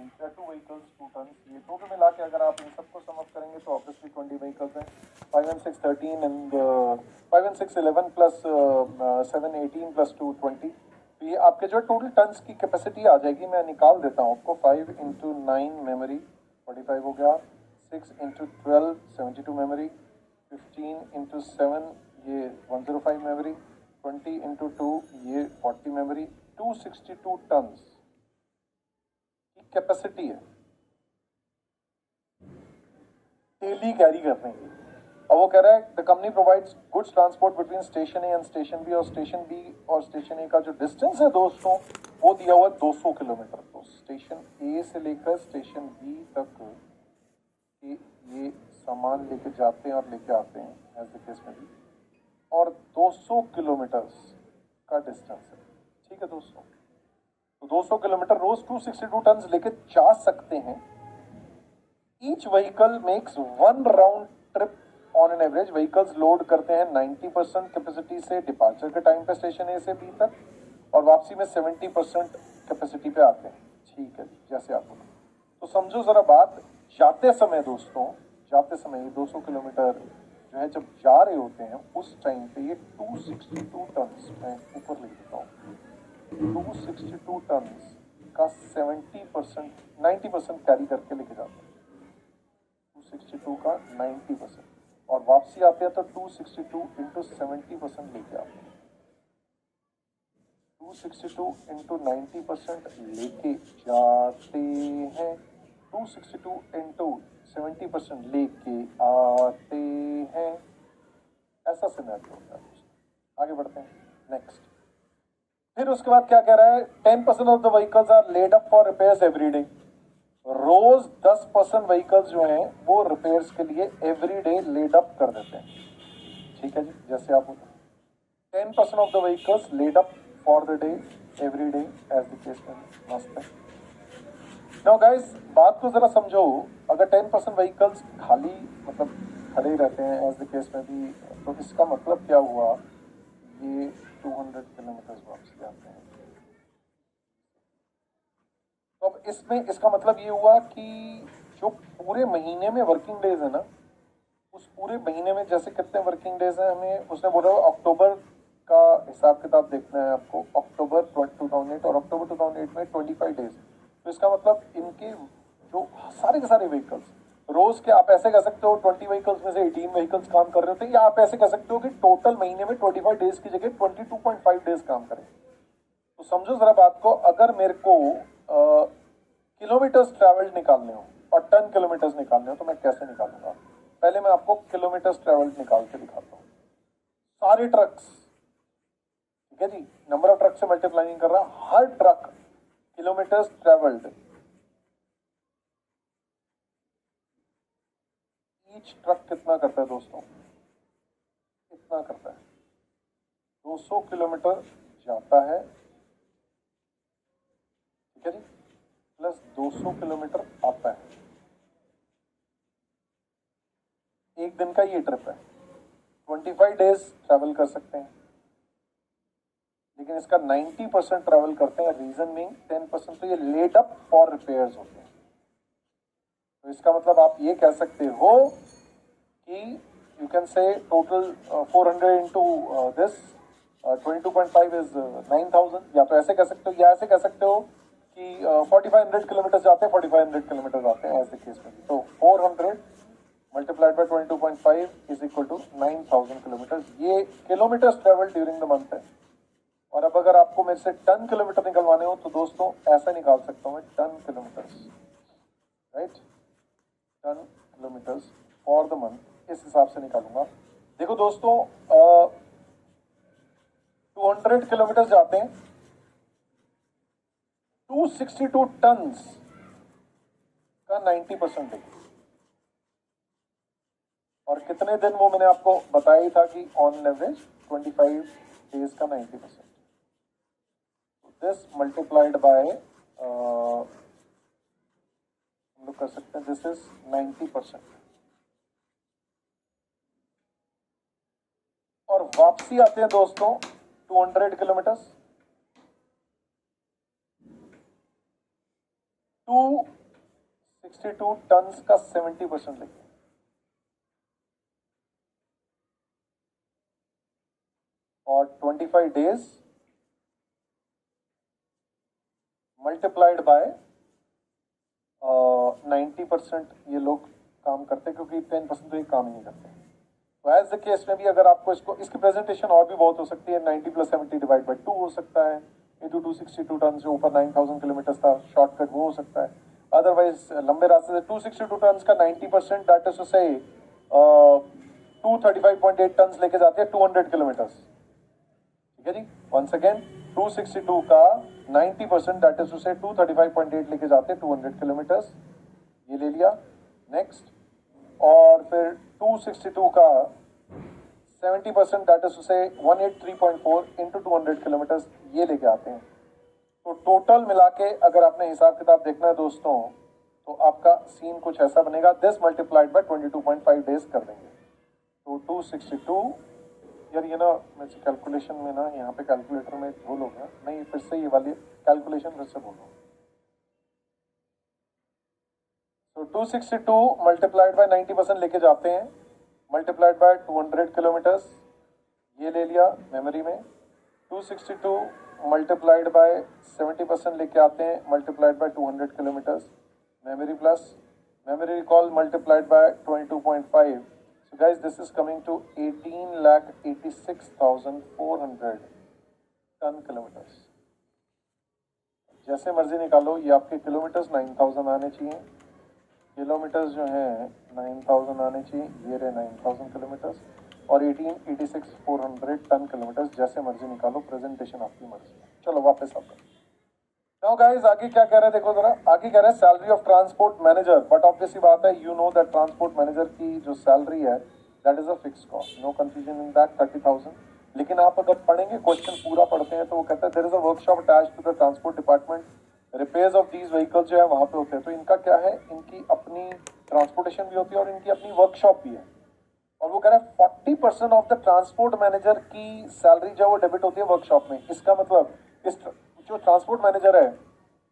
2 vehicles 2 ton, ये total मिला के अगर आप इन सबको सम अप करेंगे तो ऑब्वियसली 20 व्हीकल्स हैं। 5 and 6 13 and 5 and 6 11 plus 7 18 plus 2 20। तो ये आपके जो टोटल टन्स की कैपेसिटी आ जाएगी, मैं निकाल देता हूँ आपको। 5 into 9 मेमोरी 45 हो गया, 6 into 12 72 मेमोरी, 15 into 7 ये 105 मेमोरी, 20 into 2 ये 40 मेमोरी, 262 टन्स की कैपेसिटी है डेली कैरी करने की। और वो कह रहा है the company provides goods transport between station A and station B, और स्टेशन बी और स्टेशन ए का जो डिस्टेंस है दोस्तों वो दिया हुआ 200 किलोमीटर। तो स्टेशन ए से लेकर स्टेशन बी तक ये सामान लेके जाते हैं और लेके आते हैं एज द केस में भी, और 200 किलोमीटर का डिस्टेंस है। ठीक है दोस्तों, तो 200 किलोमीटर रोज 262 टन लेके जा सकते हैं। Each vehicle makes 1 round trip on an average. Vehicles load करते हैं 90% कैपेसिटी से डिपार्चर के टाइम पे स्टेशन ए से बी तक, और वापसी में 70% कैपेसिटी पे आते हैं। ठीक है, जैसे आप बोलो। तो समझो जरा बात, जाते समय दोस्तों, जाते समय ये 200 किलोमीटर जो है जब जा रहे होते हैं उस टाइम पे ये 262 टन, मैं ऊपर लिख देता हूँ, 262 टन का 70% 90% कैरी करके लेके जाते हैं। 262 का 90%, और वापसी आते हैं तो 262 इंटू 70% लेके आते हैं। 262 इंटू 90% लेके जाते हैं, 262 इंटू 70% लेके आते हैं। ऐसा सिनेरियो होता है। आगे बढ़ते हैं, नेक्स्ट। फिर उसके बाद क्या कह रहा है, 10% of the vehicles are laid up for repairs every day. रोज 10% व्हीकल्स जो हैं वो रिपेयर्स के लिए एवरी डे लेड अप कर देते हैं। ठीक है जी, जैसे आप बोलो 10% of the vehicles laid up for the day every day as the case में। मस्त है। नाउ गाइस, बात को जरा समझो, अगर 10% व्हीकल्स खाली मतलब खड़े रहते हैं एज द केस में भी, तो इसका मतलब क्या हुआ, ये 200 किलोमीटर वापस जाते हैं। तो अब इसमें इसका मतलब ये हुआ कि जो पूरे महीने में वर्किंग डेज है ना, उस पूरे महीने में जैसे कितने वर्किंग डेज हैं, हमें उसने बोला अक्टूबर का हिसाब किताब देखना है आपको। अक्टूबर 2008 और अक्टूबर 2008 में 25 डेज। तो इसका मतलब इनके जो सारे के सारे व्हीकल्स रोज के, आप ऐसे कह सकते हो 20 व्हीकल्स में से 18 व्हीकल्स काम कर रहे होते हैं, या आप ऐसे कह सकते हो कि टोटल महीने में 25 डेज की जगह 22.5 डेज काम करें। तो समझो जरा बात को, अगर मेरे को किलोमीटर्स ट्रेवल्ड निकालने हो और टन किलोमीटर्स निकालने हो तो मैं कैसे निकालूंगा। पहले मैं आपको किलोमीटर्स ट्रेवल्ड निकाल के दिखाता हूँ। सारे ट्रक्स, ठीक है जी, नंबर ऑफ ट्रक से मल्टीप्लाइंग कर रहा, हर truck kilometers travelled, each truck कितना करता है दोस्तों, कितना करता है, 200 किलोमीटर जाता है, ठीक है जी, प्लस 200 किलोमीटर आता है। एक दिन का ये ट्रिप है, 25 डेज ट्रैवल कर सकते हैं, लेकिन इसका 90% ट्रैवल करते हैं। रीजन मीन 10% तो ये लेड अप फॉर रिपेयर्स होते हैं। तो इसका मतलब आप ये कह सकते हो कि you can say total 400 into this 22.5 is 9000, या तो ऐसे कह सकते हो, या ऐसे कह सकते हो कि 4500 किलोमीटर जाते हैं, 4500 किलोमीटर आते हैं एज द केस में। तो 400 multiplied by 22.5 is equal to 9000 kilometer. ये kilometers travel during the month है। और अब अगर आपको मेरे से टन किलोमीटर निकलवाने हो तो दोस्तों ऐसा निकाल सकता हूं मैं, ton kilometres, right, ton kilometres for the month, इस हिसाब से निकालूंगा। देखो दोस्तों, 200 किलोमीटर जाते हैं, 262 टन का 90% है। और कितने दिन, वो मैंने आपको बताया ही था कि ऑन एवरेज 25 डेज का 90%। दिस मल्टीप्लाइड बाय हम लोग कर सकते हैं, दिस इज 90%। और वापसी आते हैं दोस्तों 200 किलोमीटर, 62 टन्स का 70% लिखिए, और 25 डेज मल्टीप्लाइड बाय 90% ये लोग काम करते हैं, क्योंकि 10% तो ये काम ही नहीं करते। तो एज द केस में भी अगर आपको इसकी प्रेजेंटेशन और भी बहुत हो सकती है, 90 + 70 डिवाइड बाई 2 हो सकता है, इंटू 262 टन से ऊपर 9000 किलोमीटर था, शॉर्टकट वो हो सकता है। अदरवाइज लंबे रास्ते से 262 टन का 90% दैट इज टू से 235.8 टन लेके जाते हैं 200 किलोमीटर। ठीक है जी, वंस अगेन 262 का 90% दैट इज टू से 235.8 लेके जाते हैं 200 किलोमीटर, ये ले लिया। नेक्स्ट, और फिर 262 का 70% दैट इज टू से 183.4 इंटू 200 किलोमीटर, ये लेके आते हैं। तो टोटल मिला के अगर आपने हिसाब किताब देखना है दोस्तों, तो आपका सीन कुछ ऐसा बनेगा, दिस मल्टीप्लाइड बाय 22.5 डेज कर देंगे। तो 262, यार ये ना मैं कैलकुलेशन में ना यहाँ पे कैलकुलेटर में भूल हो गया, नहीं फिर से ये वाली कैलकुलेशन फिर से बोलो। तो 262 मल्टीप्लाइड बाय 90% लेके जाते हैं, मल्टीप्लाइड बाय 200 किलोमीटर्स, ये ले लिया मेमोरी में। 262 मल्टीप्लाइड बाय 70% लेके आते हैं, multiplied by 200 kilometres, memory plus memory recall multiplied by 22.5। So guys, this is coming to 18,86,400 ton kilometres. जैसे मर्जी निकालो, ये आपके किलोमीटर्स 9000 आने चाहिए, किलोमीटर्स जो हैं 9000 आने चाहिए, ये रहे 9000 किलोमीटर्स, और 18,86,400 टन किलोमीटर्स। जैसे मर्जी निकालो, प्रेजेंटेशन आपकी मर्जी है। चलो वापस आपका। नाउ गाइस, आगे क्या कह रहे हैं देखो जरा, आगे कह रहे हैं salary of transport manager. But obvious सी बात है, you know that transport manager की जो सैलरी है that is a fix cost, no confusion in that, 30,000। लेकिन आप अगर पढ़ेंगे, क्वेश्चन पूरा पढ़ते हैं, तो वो कहता है there is a workshop attached to the transport department, repairs of these vehicles जो है वहां पे होते हैं। तो इनका क्या है, इनकी अपनी ट्रांसपोर्टेशन भी होती है और इनकी अपनी वर्कशॉप भी है। और वो कह रहा है 40% ऑफ द ट्रांसपोर्ट मैनेजर की सैलरी जो वो डेबिट होती है वर्कशॉप में। इसका मतलब इस जो ट्रांसपोर्ट मैनेजर है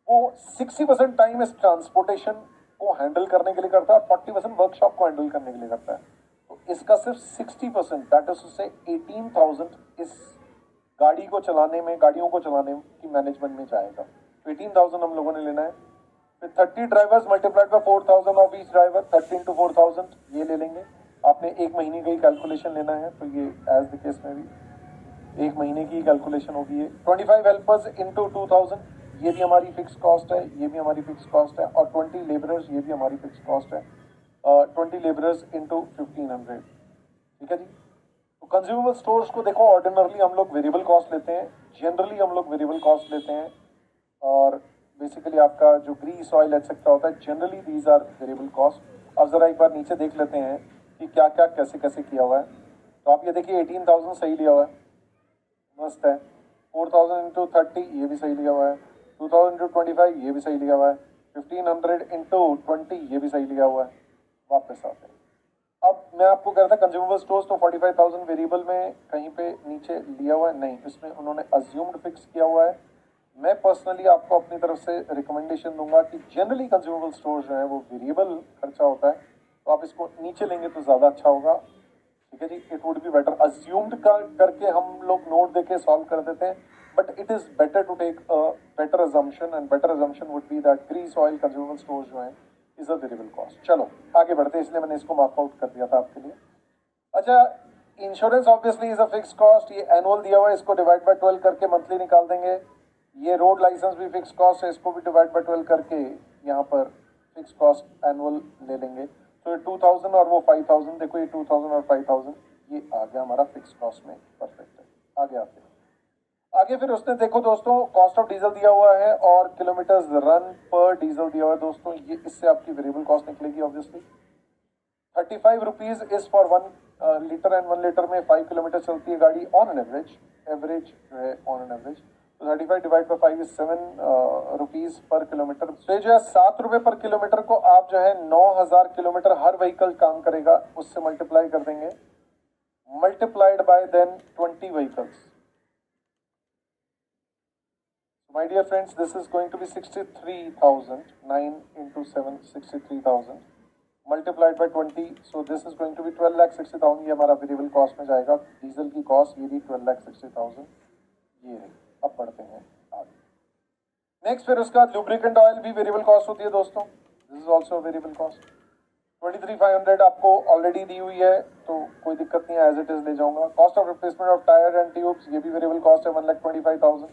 वो 60% टाइम इस ट्रांसपोर्टेशन को हैंडल करने के लिए करता है, 40% वर्कशॉप को हैंडल करने के लिए करता है। तो इसका सिर्फ 60% दैट इज से 18,000 इस गाड़ी को चलाने में, गाड़ियों को चलाने की मैनेजमेंट में जाएगा। तो 18,000 हम लोगों ने लेना है। फिर 30 drivers multiplied by 4,000 of each driver, 30 into 4,000 ये ले लेंगे। आपने एक महीने का ही कैलकुलेशन लेना है, तो ये एज द केस में भी एक महीने की कैलकुलेशन होगी। ये 25 हेल्पर्स इंटू 2000, ये भी हमारी फिक्स कॉस्ट है, ये भी हमारी फिक्स कॉस्ट है, और 20 लेबरर्स, ये भी हमारी फिक्स कॉस्ट है, 20 लेबरर्स इंटू 1500। ठीक है जी। तो कंज्यूमेबल स्टोर्स को देखो, ऑर्डिनरली हम लोग वेरिएबल कॉस्ट लेते हैं, जनरली हम लोग वेरिएबल कॉस्ट लेते हैं, और बेसिकली आपका जो ग्रीस ऑयल एक्सेट्रा होता है, generally these are variable cost. अब जरा एक बार नीचे देख लेते हैं कि क्या क्या कैसे कैसे किया हुआ है। तो आप ये देखिए 18,000 सही लिया हुआ है, मस्त है। 4,000 इंटू 30 ये भी सही लिया हुआ है, 2,000 इंटू 25 ये भी सही लिया हुआ है, 1,500 इंटू 20 ये भी सही लिया हुआ है। वापस आते हैं। अब मैं आपको कह रहा था कंज्यूमेबल स्टोर्स, तो 45,000 वेरिएबल में कहीं पे नीचे लिया हुआ है, नहीं, इसमें उन्होंने अज्यूम्ड फिक्स किया हुआ है। मैं पर्सनली आपको अपनी तरफ से रिकमेंडेशन दूंगा कि जनरली कंज्यूमेबल स्टोर जो है वो वेरिएबल खर्चा होता है, तो आप इसको नीचे लेंगे तो ज़्यादा अच्छा होगा। ठीक है जी, it would be better. Assumed करके हम लोग नोट देके सॉल्व कर देते हैं, but it is better to take a better assumption, and better assumption would be that grease oil consumable store जो है इज अ वेरिएबल कॉस्ट। चलो आगे बढ़ते हैं, इसलिए मैंने इसको मार्क आउट कर दिया था आपके लिए। अच्छा, insurance obviously is a fix cost, ये एनुअल दिया हुआ है, इसको डिवाइड बाय 12 करके मंथली निकाल देंगे। ये रोड लाइसेंस भी फिक्स कॉस्ट है, इसको भी डिवाइड बाय 12 करके यहाँ पर फिक्स कॉस्ट एनुअल ले लेंगे। तो ये 2000 और वो 5000, देखो ये 2000 और 5000 ये आ गया हमारा फिक्स कॉस्ट में, परफेक्ट है। आगे आते हैं। आगे फिर उसने देखो दोस्तों, कॉस्ट ऑफ डीजल दिया हुआ है और किलोमीटर्स रन पर डीजल दिया हुआ है दोस्तों, ये इससे आपकी वेरिएबल कॉस्ट निकलेगी obviously. 35 rupees is for 1 litre, and 1 litre में 5 किलोमीटर चलती है गाड़ी ऑन एन एवरेज, एवरेज जो है ऑन एन एवरेज। तो 35 divide by 5 is 7 rupees per kilometre. तो जो है 7 रुपए पर किलोमीटर को आप जो है 9,000 किलोमीटर हर व्हीकल काम करेगा, उससे मल्टीप्लाई कर देंगे, multiplied by then 20 vehicles. My dear friends, this is going to be 63,000. 9 into 7, 63,000. Multiplied by 20. So this is going to be 12,60,000. ये हमारा वेरिएबल कॉस्ट में जाएगा. डीजल की कॉस्ट ये भी 12,60,000. ये है. अब बढ़ते हैं आगे. नेक्स्ट फिर उसका लुब्रिकेंट ऑयल भी वेरिएबल कॉस्ट होती है दोस्तों. This is also variable cost. 23,500 आपको ऑलरेडी दी हुई है तो कोई दिक्कत नहीं है, एज इट इज ले जाऊंगा. Cost of replacement of tyre and tubes ये भी वेरिएबल कॉस्ट है 1,25,000.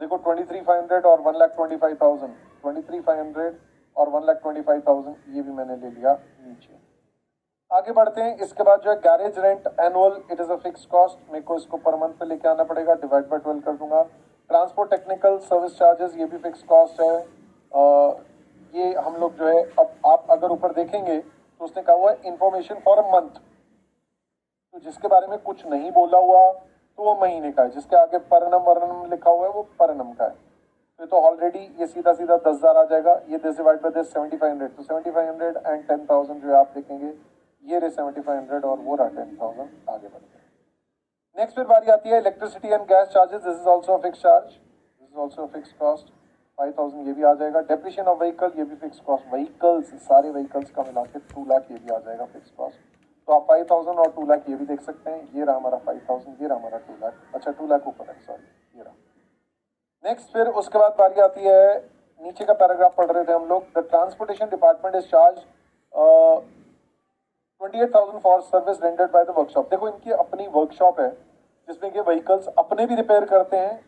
देखो 23,500 और 1,25,000. 23,500 और 1,25,000 ये भी मैंने ले लिया नीचे. आगे बढ़ते हैं. इसके बाद जो है garage rent annual, it is a fix cost. मेरे को इसको पर मंथ पे लेके आना पड़ेगा, डिवाइड बाय 12 कर दूंगा. ट्रांसपोर्ट टेक्निकल सर्विस चार्जेस ये भी फिक्स कॉस्ट है. ये हम लोग जो है, अब आप अगर ऊपर देखेंगे तो उसने कहा हुआ है इंफॉर्मेशन फॉर अ मंथ. तो जिसके बारे में कुछ नहीं बोला हुआ तो वो महीने का है. जिसके आगे परनम वर्णम लिखा हुआ है वो परनम का है. तो ऑलरेडी ये सीधा सीधा 10,000 आ जाएगा. ये दिस डिवाइड बाय दिस 7,500. तो 7,500 एंड 10,000 जो है आप देखेंगे ये रहे 7,500 और वो रहा 10,000. आगे बढ़ते हैं. नेक्स्ट फिर बारी आती है electricity and gas charges. This is also fix charge. This is also fix cost. 5,000 ये भी आ जाएगा. डेप्रिसिएशन ऑफ व्हीकल ये भी फिक्स कॉस्ट. व्हीकल्स सारे व्हीकल्स का मिला के 2 लाख ये भी आ जाएगा फिक्स कॉस्ट. तो आप 5,000 और 2 लाख ये भी देख सकते हैं. ये रहा हमारा 5,000, ये रहा हमारा 2 लाख. अच्छा 2 लाख ऊपर है, सॉरी ये रहा. नेक्स्ट फिर उसके बाद बारी आती है, नीचे का पैराग्राफ पढ़ रहे थे हम लोग. The transportation department is charge 28,000 for service rendered by the workshop. देखो इनकी अपनी वर्कशॉप है जिसमें कि व्हीकल्स अपने भी रिपेयर करते हैं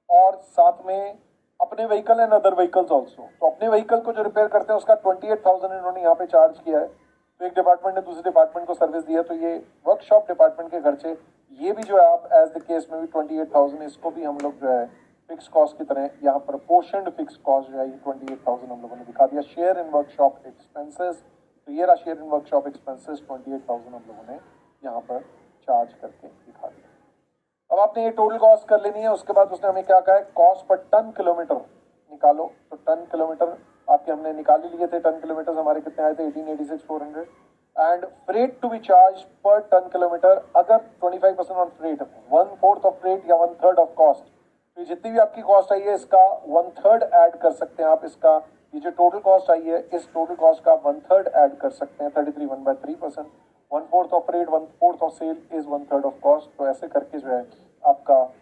और साथ में अपने vehicle and other vehicles also. तो अपने व्हीकल को जो रिपेयर करते हैं उसका 28,000 इन्होंने यहाँ पे चार्ज किया है. तो एक डिपार्टमेंट ने दूसरे डिपार्टमेंट को सर्विस दी है तो ये वर्कशॉप डिपार्टमेंट के खर्चे ये भी जो है आप एज द केस में भी 28,000 इसको भी हम लोग जो है फिक्स कॉस्ट की तरह यहाँ पर पोर्शनड फिक्स कॉस्ट जो है ये 28,000 हम लोगों ने दिखा दिया. शेयर इन वर्कशॉप एक्सपेंसेस, तो ये रहा शेयर इन वर्कशॉप एक्सपेंसेस 28,000 हम लोगों ने यहाँ पर चार्ज करके दिखा दिया. अब आपने ये टोटल कॉस्ट कर लेनी है. उसके बाद उसने हमें क्या कहा है, कॉस्ट पर टन किलोमीटर निकालो. तो टन किलोमीटर आपके हमने निकाल ही लिए थे. टन किलोमीटर हमारे कितने आए थे 1886,400. And freight to be charge per ton kilometre. अगर 25% ऑन फ्रेट, 1/4 ऑफ फ्रेट या 1/3 ऑफ कॉस्ट, तो जितनी भी आपकी कॉस्ट आई है इसका 1/3 ऐड कर सकते हैं आप. इसका ये जो टोटल कॉस्ट आई है इस टोटल कॉस्ट का 1/3 ऐड कर सकते हैं. 33 1/3%. 1/4 of rate, 1/4 of sale is 1/3 of cost. तो ऐसे करके जो है आपका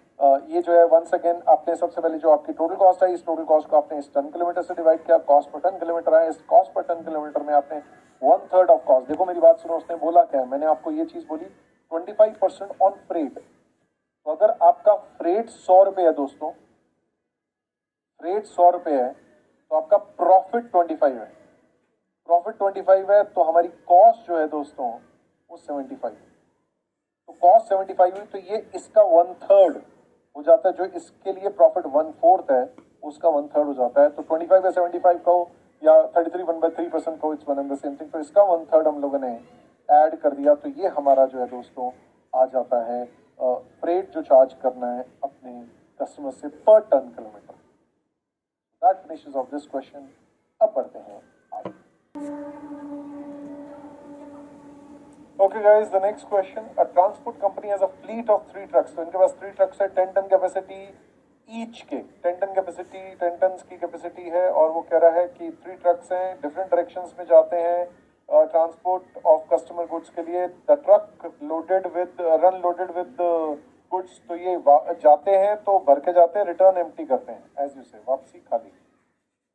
ये जो है वंस अगेन आपने सबसे पहले जो आपकी टोटल कॉस्ट है इस टोटल कॉस्ट को आपने इस टन किलोमीटर से डिवाइड किया. कॉस्ट पर टन किलोमीटर है. इस कॉस्ट पर टन किलोमीटर में आपने 1/3 ऑफ कॉस्ट. देखो मेरी बात सुनो, उसने बोला क्या है, मैंने आपको ये चीज बोली 25% ऑन फ्रेट. तो अगर आपका फ्रेट 100 रुपये है दोस्तों, फ्रेट 100 रुपये है तो आपका प्रॉफिट 25 है. प्रॉफिट 25 है तो हमारी कॉस्ट जो है दोस्तों वो 75. तो कॉस्ट 75 हुई तो ये इसका 1/3 हो जाता है. जो इसके लिए प्रॉफिट 1/4 है उसका 1/3 हो जाता है. तो 25 या 75 का हो या 33 1/3% को, it's one and the same thing. तो इसका 1/3 हम लोगों ने ऐड कर दिया. तो ये हमारा जो है दोस्तों आ जाता है फ्रेट जो चार्ज करना है अपने कस्टमर से per ton kilometre. That finishes off this question. अब बढ़ते हैं आगे. Okay guys, the next question. A transport company has a fleet of 3 trucks. तो इनके पास 3 ट्रक्स है. 10 टन कैपेसिटी ईच के. 10 टन कैपेसिटी, 10 टन की कैपेसिटी है और वो कह रहा है कि 3 ट्रक्स हैं, डिफरेंट डायरेक्शंस में जाते हैं ट्रांसपोर्ट ऑफ कस्टमर गुड्स के लिए. The truck loaded with run loaded with goods. तो ये जाते हैं तो भर के जाते हैं, रिटर्न एम्प्टी करते हैं, एज यू से वापसी खाली.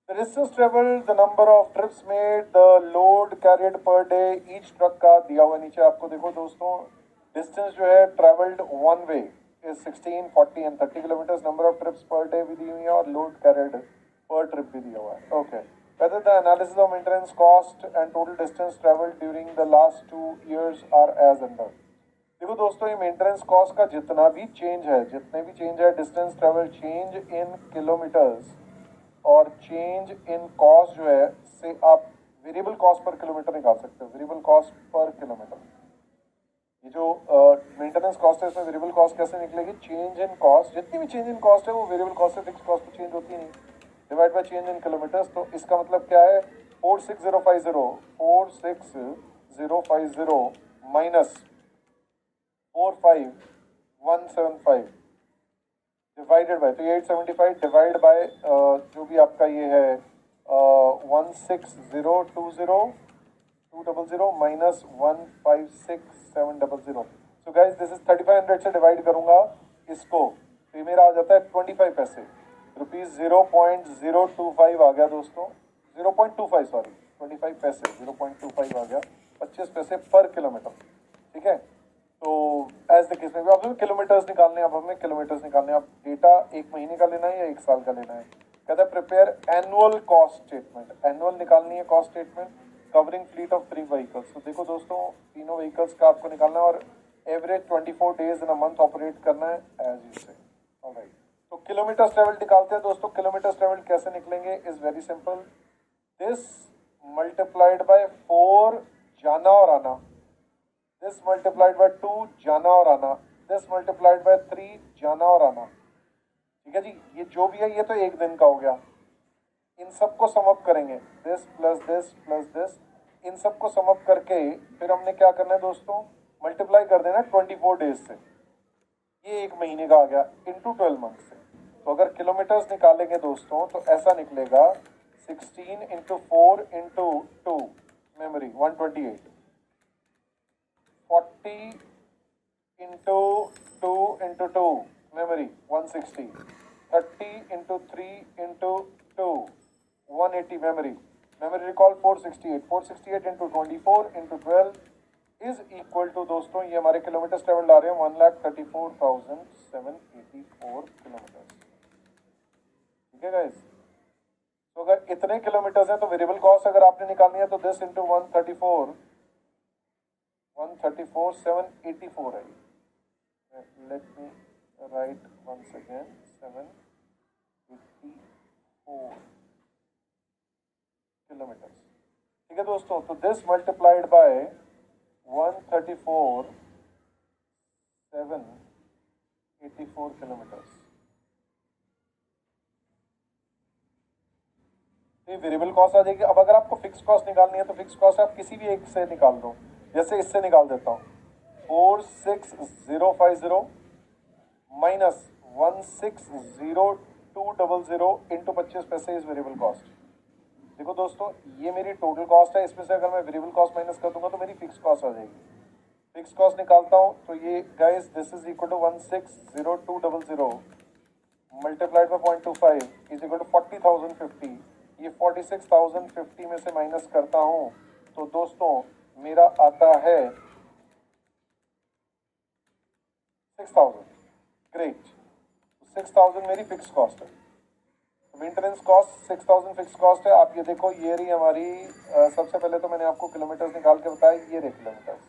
The distance traveled, the number of trips made, the load carried per day, each truck का दिया हुआ नीचे आपको. देखो दोस्तों डिस्टेंस जो है travelled one way is 16, 40 and 30 kilometre. Number of trips per day भी दी हुई है और लोड कैरिड पर ट्रिप भी दिया हुआ है. Okay. Whether the analysis of maintenance cost and total distance traveled during the last 2 years are as under. देखो दोस्तों ये मेंटेनेंस कॉस्ट का जितना भी चेंज है, जितने भी चेंज है, distance travel, change in kilometres और चेंज इन कॉस्ट जो है से आप वेरिएबल कॉस्ट पर किलोमीटर निकाल सकते हो. Variable cost per kilometre. ये जो मेंटेनेंस कॉस्ट है इसमें वेरिएबल कॉस्ट कैसे निकलेगी? चेंज इन कॉस्ट, जितनी भी चेंज इन कॉस्ट है वो वेरिएबल कॉस्ट से फिक्स कॉस्ट तो चेंज होती नहीं, divide by change in kilometres. तो इसका मतलब क्या है? 46050 माइनस 45175 डिवाइडेड बाय, तो ये 875 डिवाइड बाय जो भी आपका ये है 16020 minus 156700। So guys this is 3500 से डिवाइड करूंगा इसको, तो ये मेरा आ जाता है 25 पैसे, रुपीज 0.025 आ गया दोस्तों, 0.25 सॉरी 25 पैसे 0.25 आ गया, 25 पैसे पर किलोमीटर। ठीक है, तो एज द केस में अब हमें किलोमीटर्स निकालने हैं, अब हमें किलोमीटर्स निकालने हैं। अब डेटा एक महीने का लेना है या एक साल का लेना है? कहता है prepare annual cost statement, annual निकालनी है cost statement covering fleet of 3 vehicles. तो देखो दोस्तों, तीनों व्हीकल्स का आपको निकालना है और average 24 days in a month operate करना है एज यू से। ऑलराइट, तो किलोमीटर ट्रेवल निकालते हैं दोस्तों। किलोमीटर ट्रेवल कैसे निकलेंगे? Is very simple, this multiplied bye 4 जाना और आना, दिस मल्टीप्लाइड बाय 2 जाना और आना, दिस मल्टीप्लाइड बाय 3 जाना और आना। ठीक है जी, ये जो भी है ये तो एक दिन का हो गया। इन सबको सम अप करेंगे, this plus this plus this, इन सबको सम अप करके फिर हमने क्या करना है दोस्तों, मल्टीप्लाई कर देना 24 डेज से, ये एक महीने का आ गया, इंटू 12 मंथ से। तो अगर किलोमीटर्स निकालेंगे दोस्तों तो ऐसा निकलेगा 16 into 4 into 2 memory 128, 40 into 2 into 2 memory 160, 30 into 3 into 2 180 memory, memory recall 468, 468 into 24 into 12 is equal to दोस्तों, ये हमारे किलोमीटर ट्रेवल आ रहे हैं 1,34,784 किलोमीटर। ठीक है गाइस, तो अगर इतने किलोमीटर्स हैं तो वेरिएबल कॉस्ट अगर आपने निकालनी है तो दिस इंटू 134,784 है। Let me write once again 784 kilometres. ठीक है दोस्तों, तो दिस मल्टीप्लाइड बाय 134,784 किलोमीटर्स, ये वेरिएबल कॉस्ट आ जाएगी। अब अगर आपको फिक्स कॉस्ट निकालनी है तो फिक्स कॉस्ट आप किसी भी एक से निकाल दो, जैसे इससे निकाल देता हूँ 46050 माइनस 160200 इंटू 25 पैसे इज वेरिएबल कॉस्ट। देखो दोस्तों, ये मेरी टोटल कॉस्ट है, इसमें से अगर मैं वेरिएबल कॉस्ट माइनस कर दूंगा तो मेरी फिक्स कॉस्ट आ जाएगी। फिक्स कॉस्ट निकालता हूं तो ये guys this is equal to 160200 multiplied by 0.25 is equal to 40,050। ये 46,050 में से माइनस करता हूं तो दोस्तों मेरा आता है 6,000। ग्रेट, 6,000 मेरी फिक्स कॉस्ट है। मेंटेनेंस कॉस्ट 6,000 फिक्स कॉस्ट है। आप ये देखो, ये रही हमारी सबसे पहले तो मैंने आपको किलोमीटर्स निकाल के बताया, ये रहे किलोमीटर्स।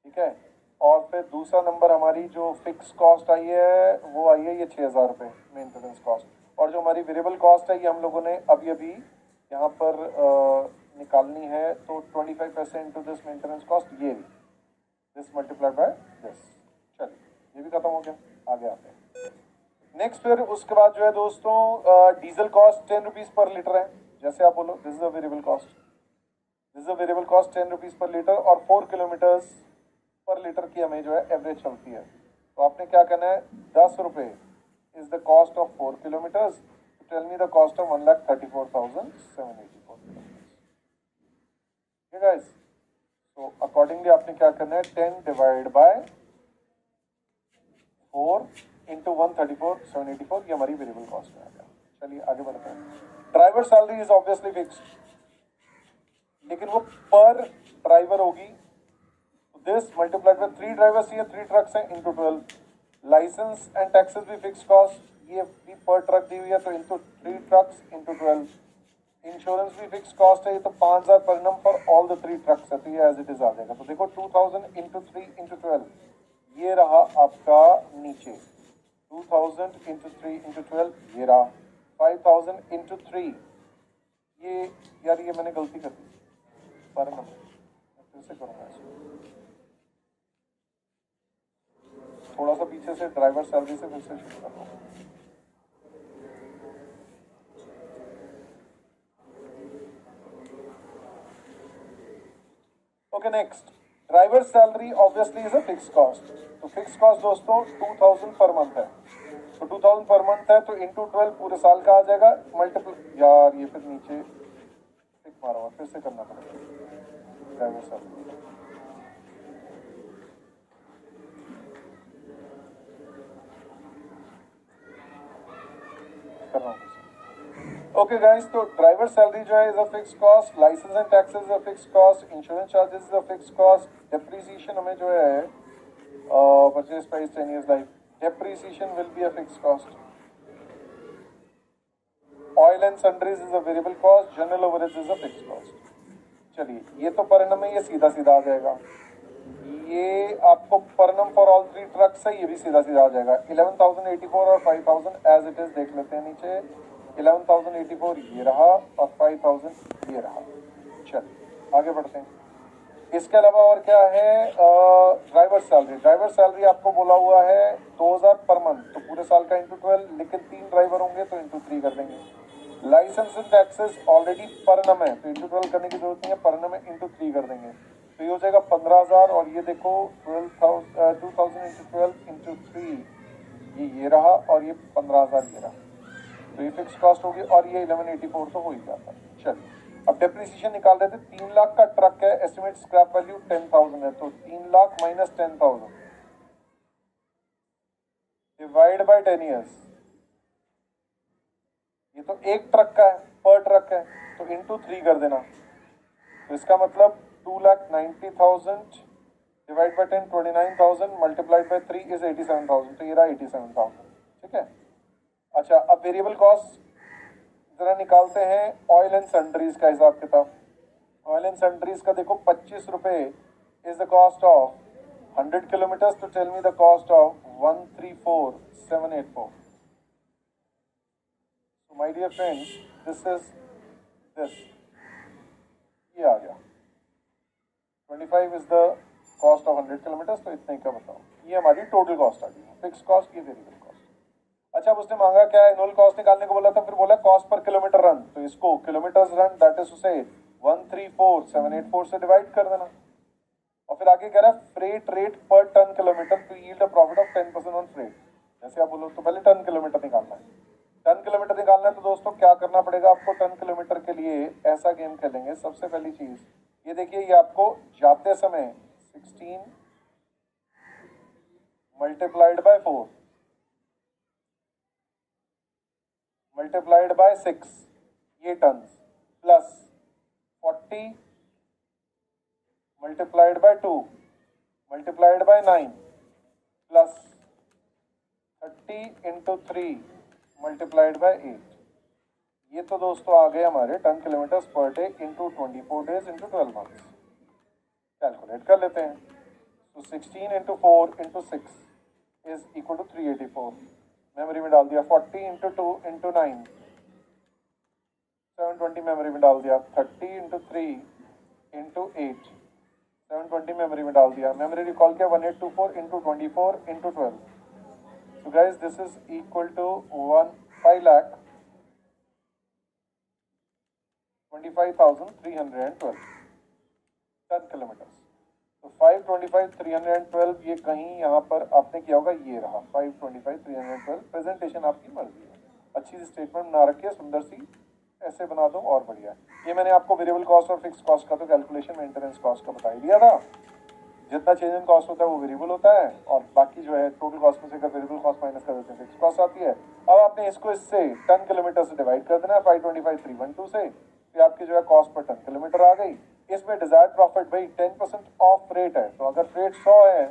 ठीक है, और फिर दूसरा नंबर हमारी जो फिक्स कॉस्ट आई है वो आई है ये 6,000 रुपये मेंटेनेंस कॉस्ट, और जो हमारी वेरिएबल कॉस्ट है ये हम लोगों ने अभी अभी यहाँ पर निकालनी है, तो 25 पैसे इंटू दिस मेंटेनेंस कॉस्ट, ये दिस मल्टीप्लाइड बाय दिस। चलिए, ये भी खत्म हो गया, आगे आते हैं। नेक्स्ट फिर उसके बाद जो है दोस्तों, diesel cost 10 rupees per litre है। जैसे आप बोलो this is a variable cost, this is a variable cost 10 rupees per litre, और 4 किलोमीटर्स पर लीटर की हमें जो है एवरेज चलती है। तो आपने क्या करना है, 10 रुपये is the cost of 4 kilometres, tell me the cost of 1,34,784 kilometres. ठीक है गाइस, तो अकॉर्डिंगली आपने क्या करना है, 10 डिवाइड बाय 4 इंटू 1,34,784, ये हमारी वेरिएबल कॉस्ट में आ गया। चलिए आगे बढ़ते हैं। Driver salary is obviously fixed, लेकिन वो पर ड्राइवर होगी। दिस मल्टीप्लाइड बाय 3 ड्राइवर्स, ये 3 ट्रक्स हैं, इंटू 12। लाइसेंस एंड टैक्सेस भी फिक्स कॉस्ट, ये भी पर ट्रक दी हुई है, तो इंटू 3 ट्रक्स इंटू 12। इंश्योरेंस भी फिक्स कॉस्ट है, ये तो 5,000 पर नम फॉर ऑल द 3 ट्रक्स है, तो ये एज इट इज आ जाएगा। तो देखो 2,000 इंटू 3 इंटू 12, ये रहा आपका नीचे 2,000 इंटू 3 इंटू 12, ये रहा 5,000 इंटू 3, ये यार ये मैंने गलती कर दी पर नंबर, फिर से करूँगा इसको, थोड़ा सा पीछे से ड्राइवर सैलरी से फिर से शुरू कर रहा हूँ। Okay next, driver salary obviously is a fix cost. तो फिक्स कॉस्ट दोस्तों 2,000 पर मंथ है। तो 2000 पर मंथ है तो इंटू 12 पूरे साल का आ जाएगा, मल्टीपल यार ये फिर नीचे टिक मारा हुआ, फिर से करना पड़ेगा ड्राइवर सैलरी। कर रहा हूँ ओके गाइस, तो ड्राइवर सैलरी जो है is a fix cost, licence and taxes is a fix cost, insurance charges is a fix cost, depreciation हमें जो है purchase price 10 years life, depreciation will be a fix cost, oil and sundries is a variable cost, general overheads is a fix cost. चलिए ये तो परिणाम में ये सीधा सीधा आ जाएगा, ये आपको परनम फॉर ऑल थ्री ट्रक्स है, ये भी सीधा सीधा आ जाएगा। 11,084 और 5,000 एज इट इज देख लेते हैं नीचे। 11,084 ये रहा और 5,000 ये रहा। चलिए आगे बढ़ते हैं। इसके अलावा और क्या है, ड्राइवर सैलरी। ड्राइवर सैलरी आपको बोला हुआ है 2,000 पर मंथ, तो पूरे साल का इंटू 12, लेकिन 3 ड्राइवर होंगे तो इंटू 3 कर देंगे। लाइसेंस एंड टैक्सेस ऑलरेडी परनम है तो इंटू 12 करने की जरूरत नहीं है, परनम है इंटू 3 कर देंगे तो ये हो जाएगा 15,000। और ये देखो 2,000 इंटू 12 इंटू 3 ये रहा और ये 15,000 ये रहा, तो ये फिक्स कॉस्ट होगी और ये 1184 तो हो ही जाता है। चलिए अब डेप्रिसिएशन निकाल रहे थे। 3 लाख का ट्रक है, एस्टिमेट स्क्रैप वैल्यू 10,000 है, तो 3 lakh minus 10,000 divide by 10 years। ये तो एक ट्रक का है, पर ट्रक है, तो इंटू 3 कर देना, तो इसका मतलब 2,90,000 divide by 10 29,000 multiplied by 3 is 87,000, तो ये रहा 87,000। ठीक है। अच्छा अब वेरिएबल कॉस्ट जरा निकालते हैं, ऑयल एंड सन्ड्रीज का हिसाब किताब। ऑयल एंड सन्ड्रीज का देखो 25 रुपए is the cost of 100 kilometers, तो tell me the cost of 134,784। So my dear friends, this is this. ये आ गया 25 is the cost of 100 kilometers, तो इतने का बताओ, ये हमारी टोटल कॉस्ट आ गई, फिक्स कॉस्ट, ये वेरिएबल कॉस्ट। अच्छा अब उसने मांगा क्या है, एनुअल कॉस्ट निकालने को बोला था, फिर बोला कॉस्ट पर किलोमीटर रन, तो इसको kilometres run that is to say 134,784 से डिवाइड कर देना। और फिर आगे कह रहा है freight rate per ton kilometre to yield a profit of 10% on freight. जैसे आप बोलो तो पहले टन किलोमीटर निकालना है। टन किलोमीटर निकालना है तो दोस्तों क्या करना पड़ेगा आपको, टन किलोमीटर के लिए ऐसा गेम खेलेंगे। सबसे पहली चीज ये देखिए, ये आपको जाते समय 16 मल्टीप्लाइड बाय 4 मल्टीप्लाइड बाय 6 ये ton, plus 40 multiplied by 2 multiplied by 9 plus 30 into 3 multiplied by 8। ये तो दोस्तों आ गए हमारे ton kilometres per day into 24 days into 12 months. Calculate कर लेते हैं। तो 16 into 4 into 6 is equal to 384। Memory में डाल दिया। 40 इंटू 2 इंटू 9 720 मेमोरी में डाल दिया। 30 इंटू 3 इंटू 8 720 मेमोरी में डाल दिया। मेमोरी रिकॉल किया 1824 into 24 into 12। So guys, this is equal to 5,25,312 ton kilometres. तो 525,312 ये कहीं यहाँ पर आपने किया होगा, ये रहा 525,312। प्रेजेंटेशन आपकी मर्जी है, अच्छी सी स्टेटमेंट बना रखी है, सुंदर सी, ऐसे बना दो और बढ़िया। ये मैंने आपको वेरिएबल कॉस्ट और फिक्स कॉस्ट का तो कैलकुलेशन मेंटेनेंस कॉस्ट का बता ही दिया था। जितना चेंज इन कॉस्ट होता है वो वेरिएबल होता है, और बाकी जो है टोटल कॉस्ट में से अगर वेरिएबल कॉस्ट माइनस कर देते हैं फिक्स कॉस्ट आती है। अब आपने इसको इससे टन किलोमीटर से डिवाइड कर देना है 525,312 से, फिर आपकी जो है कॉस्ट पर टन किलोमीटर आ गई। इसमें डिजायर्ड प्रॉफिट भाई 10% ऑफ रेट है, तो अगर रेट 100 है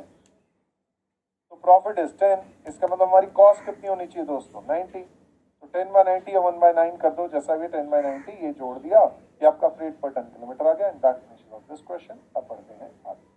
तो प्रॉफिट इज 10। इसका मतलब हमारी कॉस्ट कितनी होनी चाहिए दोस्तों, 90। तो 10/90 या 1/9 कर दो, जैसा भी 10/90 ये जोड़ दिया, ये आपका फ्रेट पर टन किलोमीटर आ गया। And that finish off this question. अब पढ़ते हैं आगे।